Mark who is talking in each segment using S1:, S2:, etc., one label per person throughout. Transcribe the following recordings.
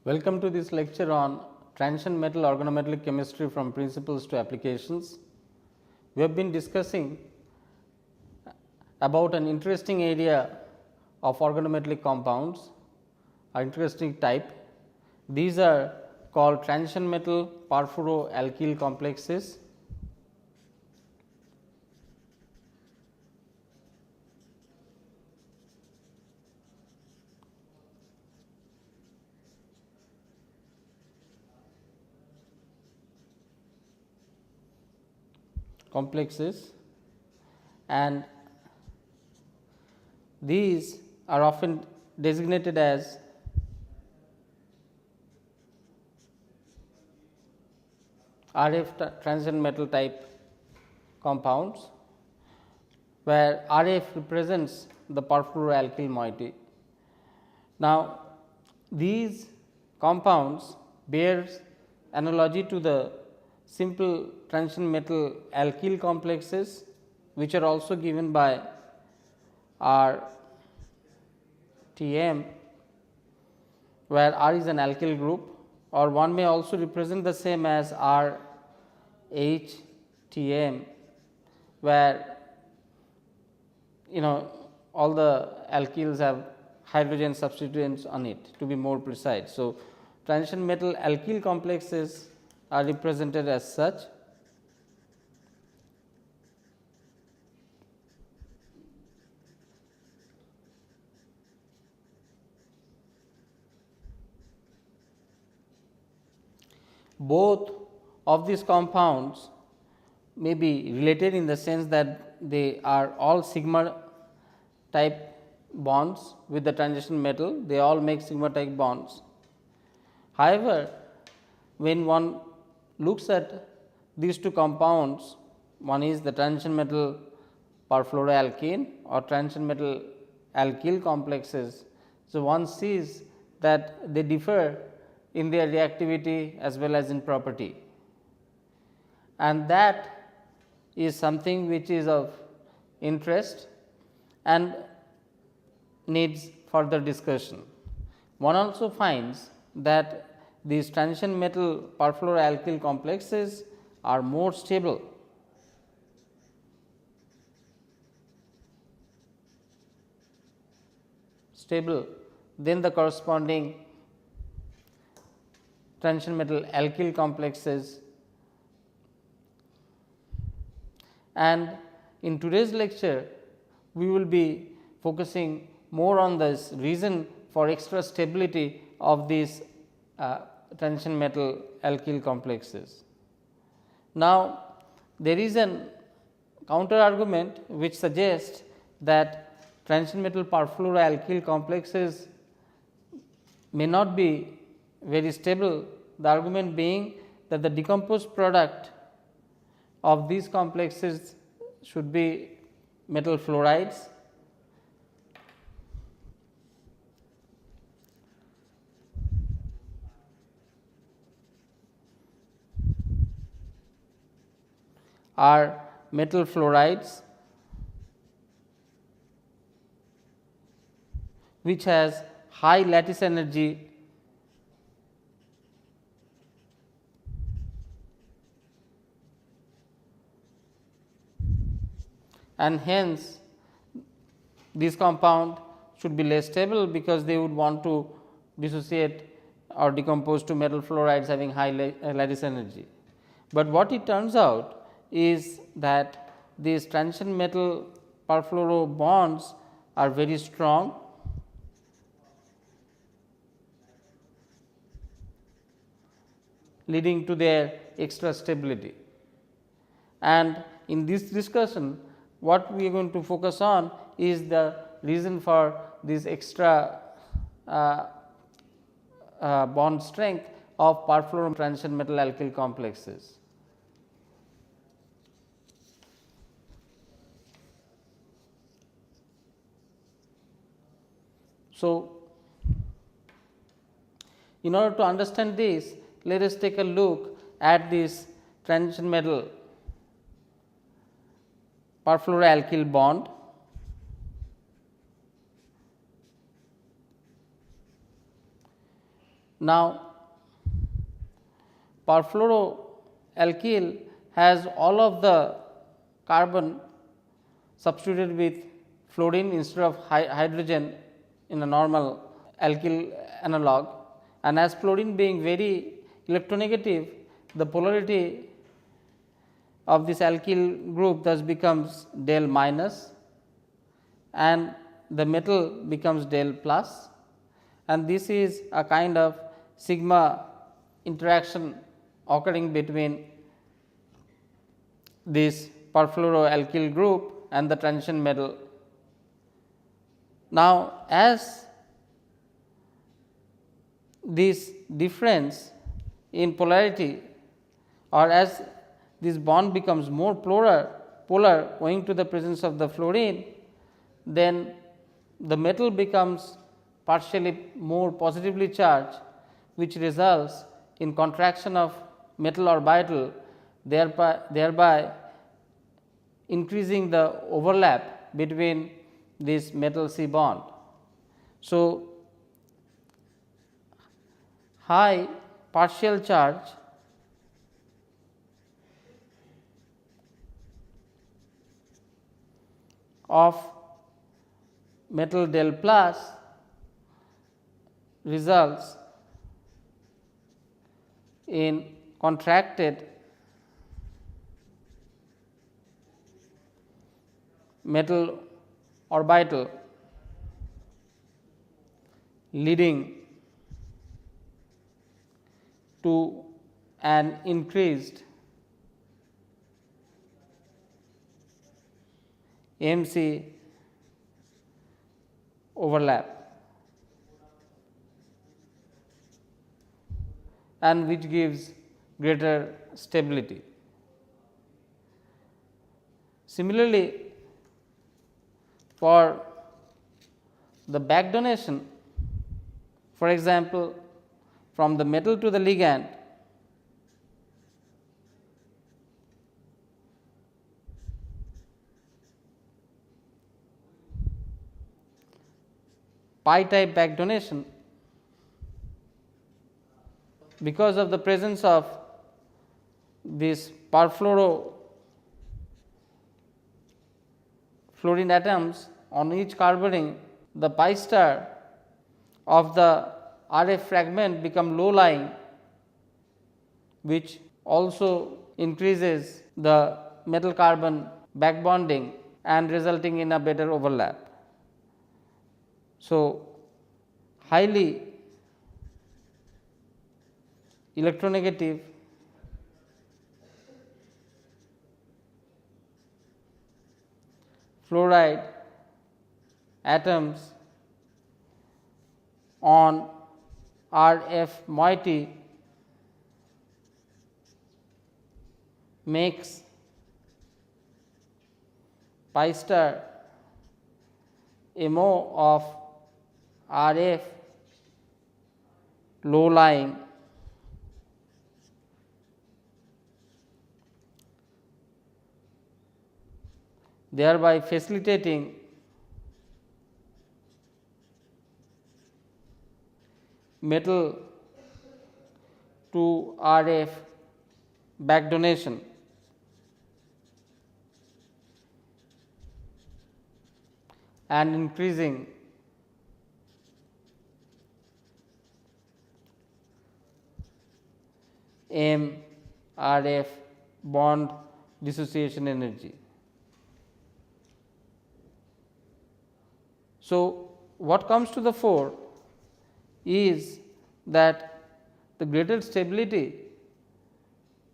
S1: Welcome to this lecture on transition metal organometallic chemistry from principles to applications. We have been discussing about an interesting area of organometallic compounds, an interesting type. These are called transition metal perfluoroalkyl complexes. And these are often designated as RF transition metal type compounds, where RF represents the perfluoroalkyl moiety. Now, these compounds bears analogy to the simple transition metal alkyl complexes, which are also given by R T M, where R is an alkyl group, or one may also represent the same as R H T M, where all the alkyls have hydrogen substituents on it, to be more precise. So, transition metal alkyl complexes are represented as such. Both of these compounds may be related in the sense that they are all sigma type bonds with the transition metal, they all make sigma type bonds. However, when one looks at these two compounds, one is the transition metal perfluoroalkene or transition metal alkyl complexes. So, one sees that they differ in their reactivity as well as in property, and that is something which is of interest and needs further discussion. One also finds that these transition metal perfluoroalkyl complexes are more stable than the corresponding transition metal alkyl complexes. And in today's lecture, we will be focusing more on this reason for extra stability of these transition metal alkyl complexes. Now, there is an counter argument which suggests that transition metal perfluoroalkyl complexes may not be very stable, the argument being that the decomposed product of these complexes should be metal fluorides. Are metal fluorides which has high lattice energy and hence this compound should be less stable, because they would want to dissociate or decompose to metal fluorides having high lattice energy. But what it turns out is that these transition metal perfluoro bonds are very strong, leading to their extra stability. And in this discussion, what we are going to focus on is the reason for this extra bond strength of perfluoro transition metal alkyl complexes. So, in order to understand this, let us take a look at this transition metal perfluoroalkyl bond. Now, perfluoroalkyl has all of the carbon substituted with fluorine instead of hydrogen in a normal alkyl analog, and as fluorine being very electronegative, the polarity of this alkyl group thus becomes del minus and the metal becomes del plus, and this is a kind of sigma interaction occurring between this perfluoroalkyl group and the transition metal. Now, as this difference in polarity, or as this bond becomes more polar owing to the presence of the fluorine, then the metal becomes partially more positively charged, which results in contraction of metal orbital, thereby increasing the overlap between this metal C bond. So, high partial charge of metal del plus results in contracted metal orbital, leading to an increased MC overlap, and which gives greater stability. Similarly, for the back donation, for example, from the metal to the ligand, pi type back donation, because of the presence of these perfluorofluorine atoms on each carbon ring, the pi star of the RF fragment become low lying, which also increases the metal carbon back bonding and resulting in a better overlap. So, highly electronegative fluoride atoms on RF moiety makes pi star MO of RF low lying, thereby facilitating metal to RF back donation. And increasing M RF bond dissociation energy. So, what comes to the fore is that the greater stability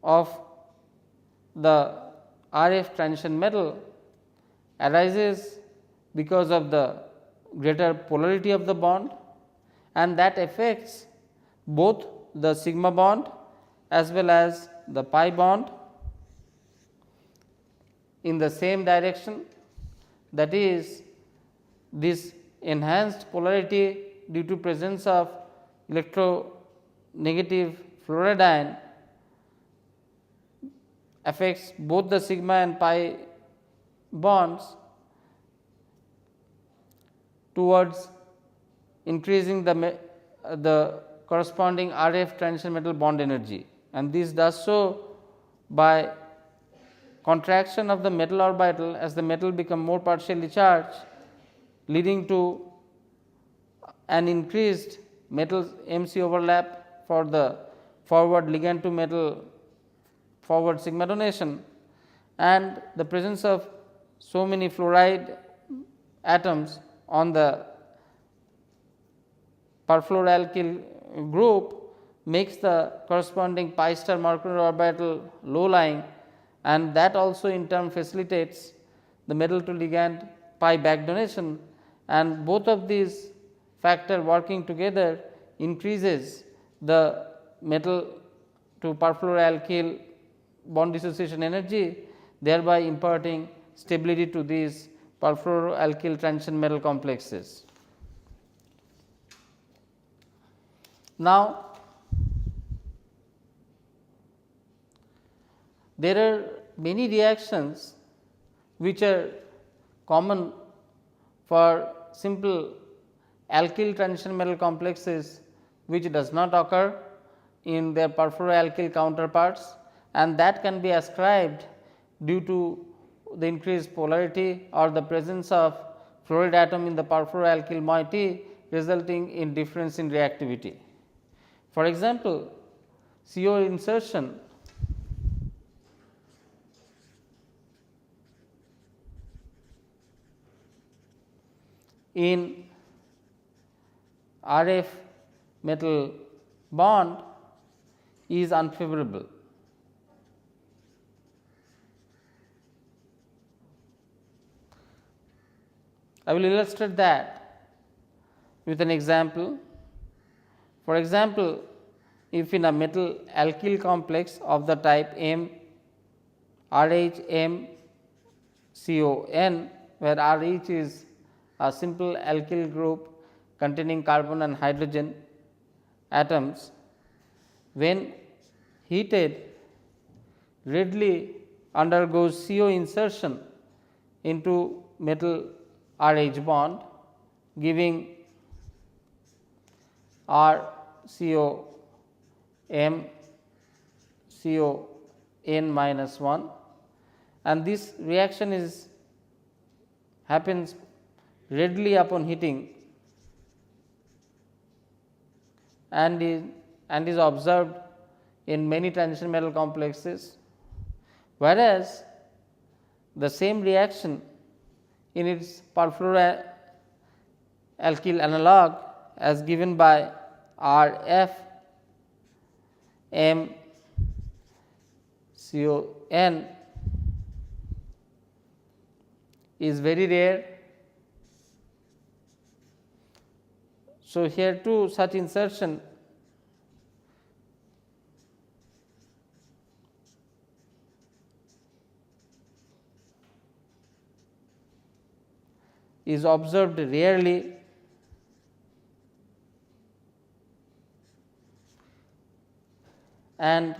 S1: of the RF transition metal arises because of the greater polarity of the bond, and that affects both the sigma bond as well as the pi bond in the same direction, that is, this enhanced polarity due to presence of electronegative fluoridine affects both the sigma and pi bonds towards increasing the corresponding RF transition metal bond energy, and this does so by contraction of the metal orbital as the metal become more partially charged, leading to an increased metal MC overlap for the forward ligand to metal forward sigma donation, and the presence of so many fluoride atoms on the perfluoroalkyl group makes the corresponding pi star mercury orbital low lying, and that also in turn facilitates the metal to ligand pi back donation, and both of these factor working together increases the metal to perfluoroalkyl bond dissociation energy, thereby imparting stability to these perfluoroalkyl transition metal complexes. Now, there are many reactions which are common for simple alkyl transition metal complexes which does not occur in their perfluoroalkyl counterparts, and that can be ascribed due to the increased polarity or the presence of fluoride atom in the perfluoroalkyl moiety, resulting in difference in reactivity. For example, CO insertion in RF metal bond is unfavorable. I will illustrate that with an example. For example, if in a metal alkyl complex of the type M RH M CO N, where RH is a simple alkyl group containing carbon and hydrogen atoms, when heated readily undergoes CO insertion into metal RH bond, giving R CO M CO N minus 1, and this reaction happens readily upon heating and is observed in many transition metal complexes, whereas the same reaction in its perfluoroalkyl analog as given by R F M CO N is very rare. So, here too such insertion is observed rarely, and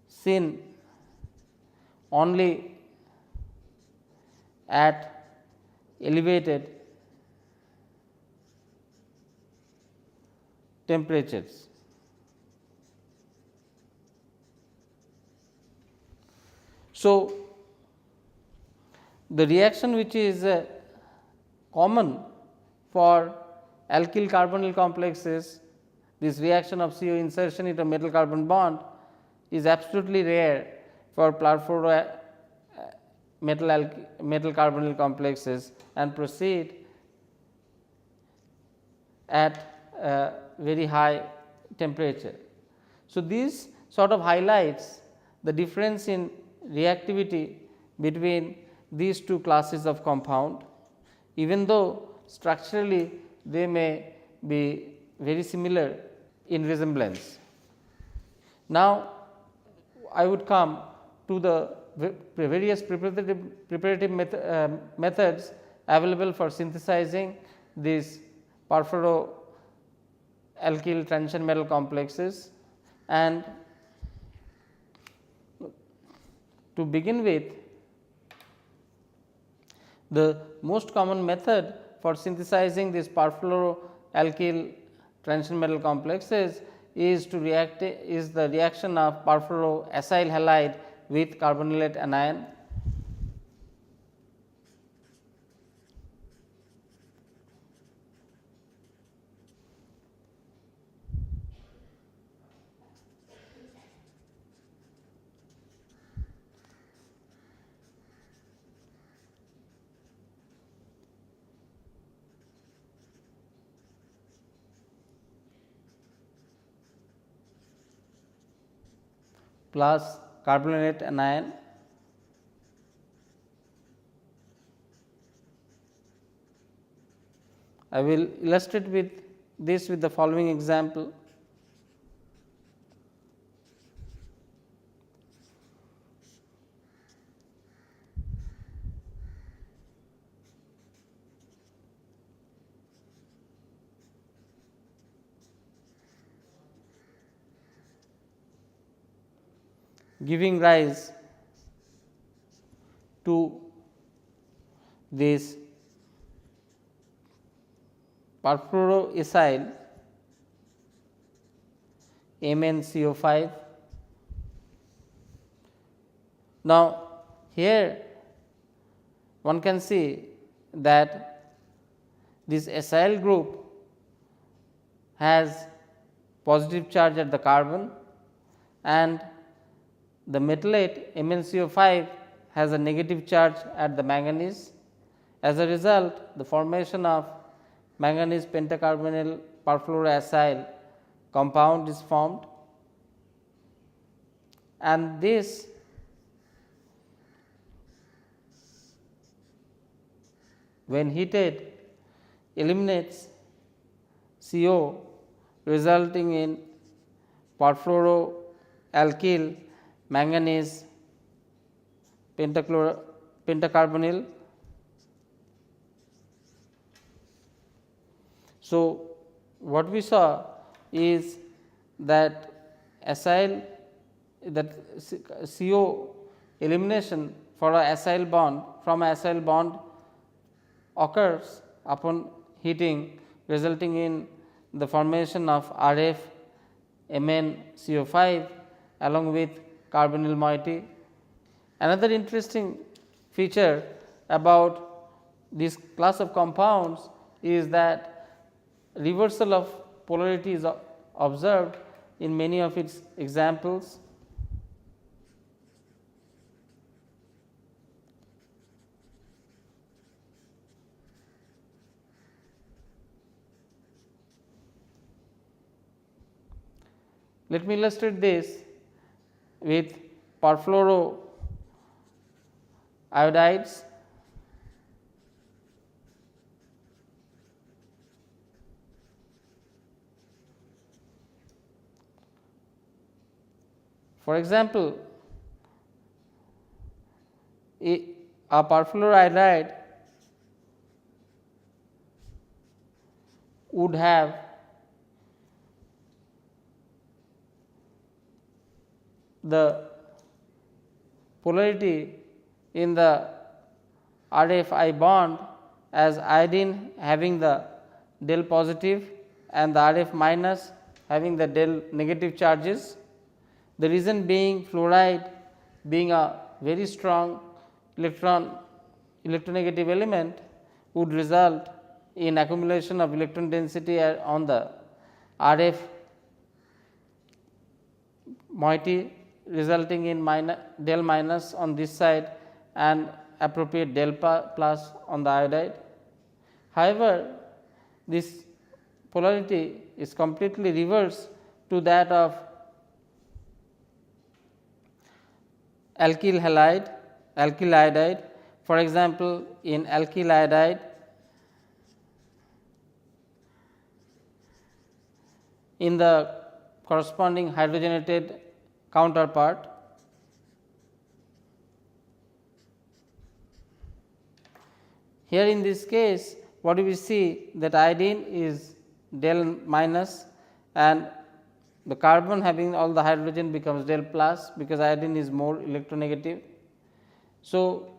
S1: seen only at elevated temperatures. So, the reaction which is common for alkyl carbonyl complexes, this reaction of CO insertion into metal carbon bond is absolutely rare for perfluoro metal carbonyl complexes and proceed at very high temperature. So, this sort of highlights the difference in reactivity between these two classes of compound, even though structurally they may be very similar in resemblance. Now, I would come to the various preparative methods available for synthesizing these perfluoroalkyl transition metal complexes, and to begin with, the most common method for synthesizing this perfluoroalkyl transition metal complexes is to react is the reaction of perfluoroacyl halide with carbonylate anion. Plus carbonate anion. I will illustrate with this with the following example. Giving rise to this perfluoroacyl MnCO5. Now, here one can see that this acyl group has positive charge at the carbon and the metalate MnCO5 has a negative charge at the manganese. As a result, the formation of manganese pentacarbonyl perfluoroacyl compound is formed, and this when heated eliminates CO, resulting in perfluoroalkyl manganese pentacarbonyl. So, what we saw is that acyl that CO elimination for a acyl bond from a acyl bond occurs upon heating, resulting in the formation of RF MnCO5 along with carbonyl moiety. Another interesting feature about this class of compounds is that reversal of polarity is observed in many of its examples. Let me illustrate this with perfluoroiodides. For example, a perfluoroiodide would have the polarity in the RFI bond as iodine having the del positive and the RF minus having the del negative charges. The reason being fluoride being a very strong electronegative element would result in accumulation of electron density on the RF moiety, resulting in del minus on this side and appropriate del plus on the iodide. However, this polarity is completely reverse to that of alkyl iodide. For example, in alkyl iodide, in the corresponding hydrogenated counterpart, here in this case what do we see that iodine is del minus and the carbon having all the hydrogen becomes del plus because iodine is more electronegative. So,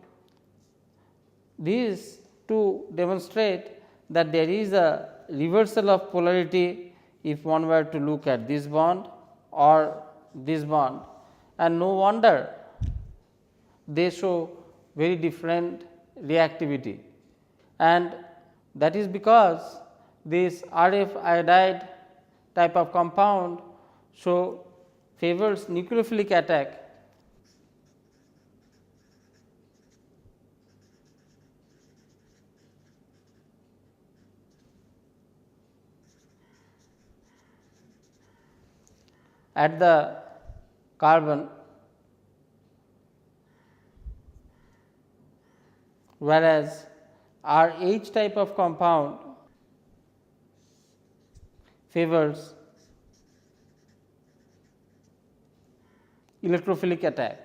S1: these two demonstrate that there is a reversal of polarity if one were to look at this bond or this bond, and no wonder they show very different reactivity, and that is because this RF iodide type of compound favors nucleophilic attack at the carbon, whereas RH type of compound favors electrophilic attack.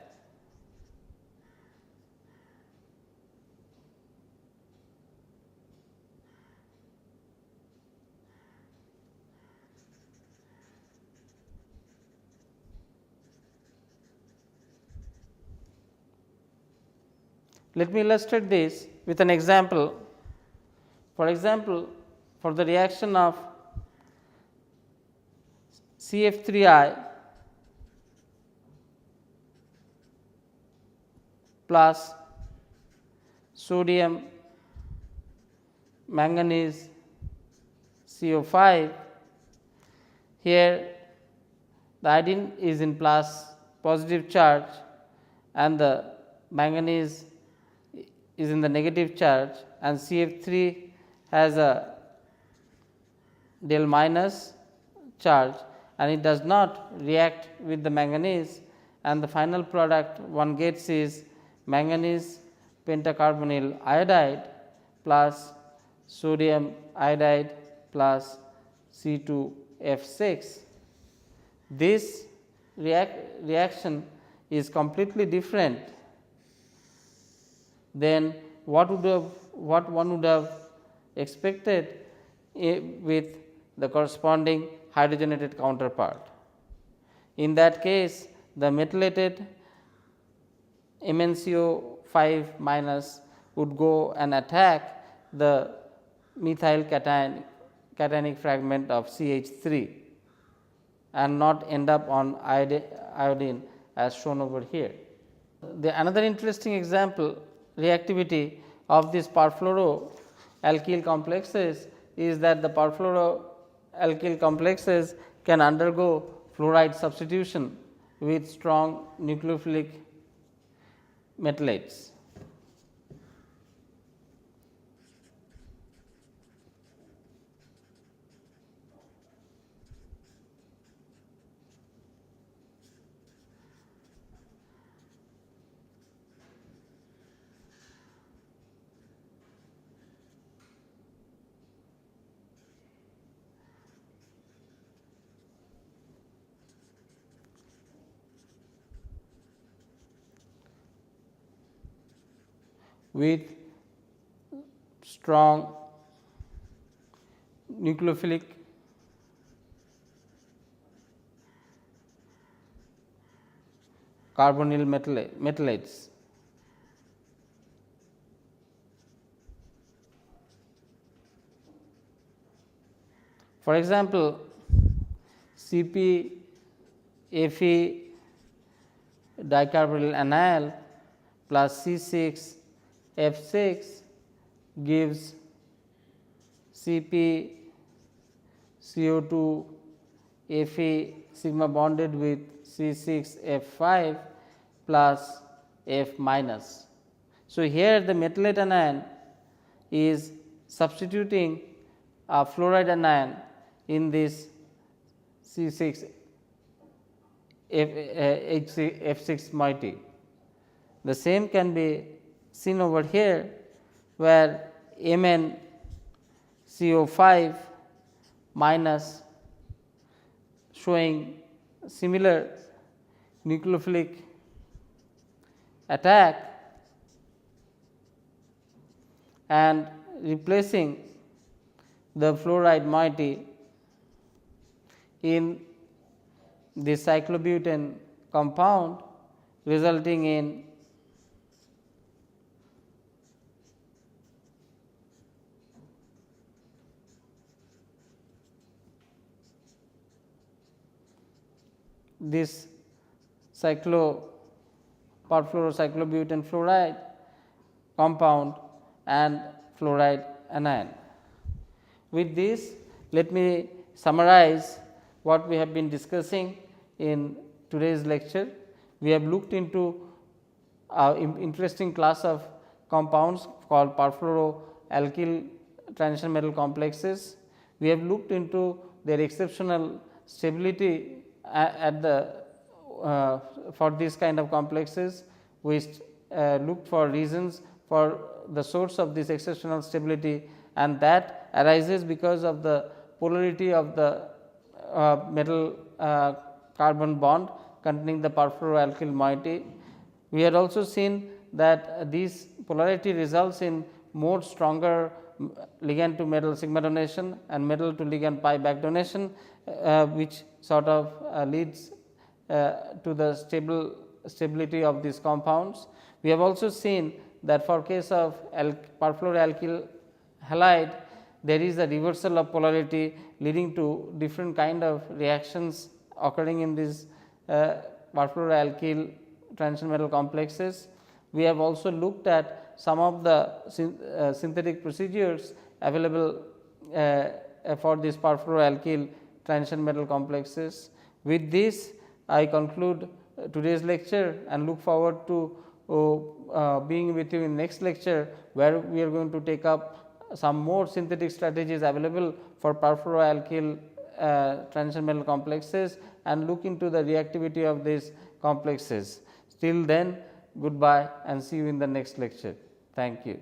S1: Let me illustrate this with an example. For example, for the reaction of CF3I plus sodium manganese CO5, here the iodine is in positive charge and the manganese is in the negative charge, and CF3 has a del minus charge and it does not react with the manganese, and the final product one gets is manganese pentacarbonyl iodide plus sodium iodide plus C2F6. This reaction is completely different than what one would have expected with the corresponding hydrogenated counterpart. In that case, the methylated MnCO5 minus would go and attack the methyl cationic fragment of CH3 and not end up on iodine as shown over here. Another interesting example reactivity of these perfluoroalkyl complexes is that the perfluoroalkyl complexes can undergo fluoride substitution with strong nucleophilic methylates. With strong nucleophilic carbonyl methylates. For example, CpFe dicarbonyl anion plus C6F6 gives Cp CO2 Fe sigma bonded with C6F5 plus F minus. So, here the methylate anion is substituting a fluoride anion in this C6 F6 moiety. The same can be seen over here, where MnCO5 minus showing similar nucleophilic attack and replacing the fluoride moiety in the cyclobutane compound, resulting in this perfluorocyclobutane fluoride compound and fluoride anion. With this, let me summarize what we have been discussing in today's lecture. We have looked into interesting class of compounds called perfluoroalkyl transition metal complexes. We have looked into their exceptional stability at the for this kind of complexes. We looked for reasons for the source of this exceptional stability, and that arises because of the polarity of the metal carbon bond containing the perfluoroalkyl moiety. We had also seen that this polarity results in more stronger ligand to metal sigma donation and metal to ligand pi back donation, which sort of leads to the stability of these compounds. We have also seen that for case of perfluoroalkyl halide, there is a reversal of polarity leading to different kind of reactions occurring in these perfluoroalkyl transition metal complexes. We have also looked at some of the synthetic procedures available for these perfluoroalkyl transition metal complexes. With this, I conclude today's lecture and look forward to being with you in next lecture, where we are going to take up some more synthetic strategies available for perfluoroalkyl transition metal complexes and look into the reactivity of these complexes. Till then, goodbye and see you in the next lecture. Thank you.